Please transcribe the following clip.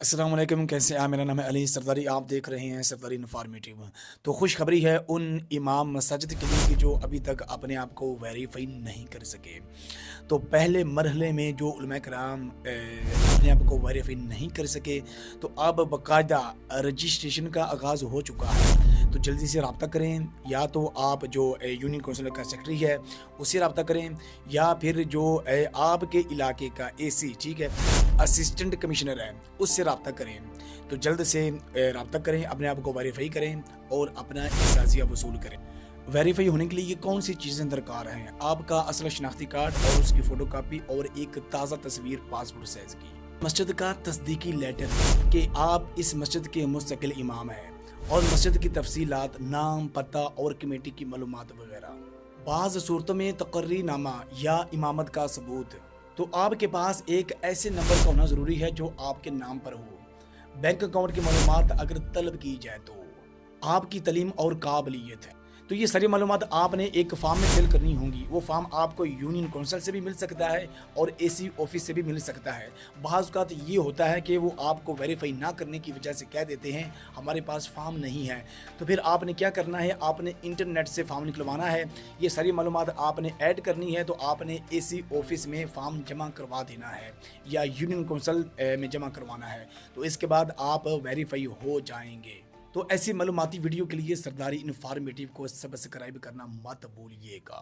अस्सलाम वालेकुम, कैसे हैं आप? मेरा नाम है अली सरदारी, आप देख रहे हैं सरदारी इन्फॉर्मेटिव। तो खुशखबरी है उन इमाम मसाजिद के लिए कि जो अभी तक अपने आप को वेरीफाई नहीं कर सके। तो पहले मरहले में जो उलमा कराम अपने आप को वेरीफाई नहीं कर सके, तो अब बाकायदा रजिस्ट्रेशन का आगाज़ हो चुका है। तो जल्दी से रब्ता करें, या तो आप जो यूनियन काउंसिल का सेक्रेटरी है उससे रब्ता करें, या फिर जो आपके इलाके का एसी, ठीक है, असिस्टेंट कमिश्नर है, उससे रब्ता करें। तो जल्द से रब्ता करें, अपने आप को वेरीफाई करें और अपना एजाज़िया वसूल करें। वेरीफाई होने के लिए ये कौन सी चीज़ें दरकार हैं? आपका असल शनाख्ती कार्ड और उसकी फ़ोटो कापी और एक ताज़ा तस्वीर पासपोर्ट साइज़ की। मस्जिद का तस्दीकी लेटर कि आप इस मस्जिद के मुस्तकिल इमाम हैं, और मस्जिद की तफसीलात, नाम, पता और कमेटी की मालूमात वगैरह। बाज़ सूरतों में तकर्री नामा या इमामत का सबूत। तो आपके पास एक ऐसे नंबर का होना ज़रूरी है जो आपके नाम पर हो। बैंक अकाउंट की मालूमात अगर तलब की जाए तो आपकी तलीम और काबिलियत है। तो ये सारी मालूमात आपने एक फॉर्म में फिल करनी होंगी। वो फॉर्म आपको यूनियन काउंसिल से भी मिल सकता है और एसी ऑफिस से भी मिल सकता है। बाज़ औक़ात ये होता है कि वो आपको वेरीफाई ना करने की वजह से कह देते हैं हमारे पास फॉर्म नहीं है। तो फिर आपने क्या करना है, आपने इंटरनेट से फॉर्म निकलवाना है। ये सारी मालूमात आपने ऐड करनी है, तो आपने एसी ऑफिस में फॉर्म जमा करवा देना है या यूनियन काउंसिल में जमा करवाना है। तो इसके बाद आप वेरीफाई हो जाएंगे। तो ऐसी मालूमाती वीडियो के लिए सरदारी इन्फॉर्मेटिव को सब्सक्राइब करना मत भूलिएगा।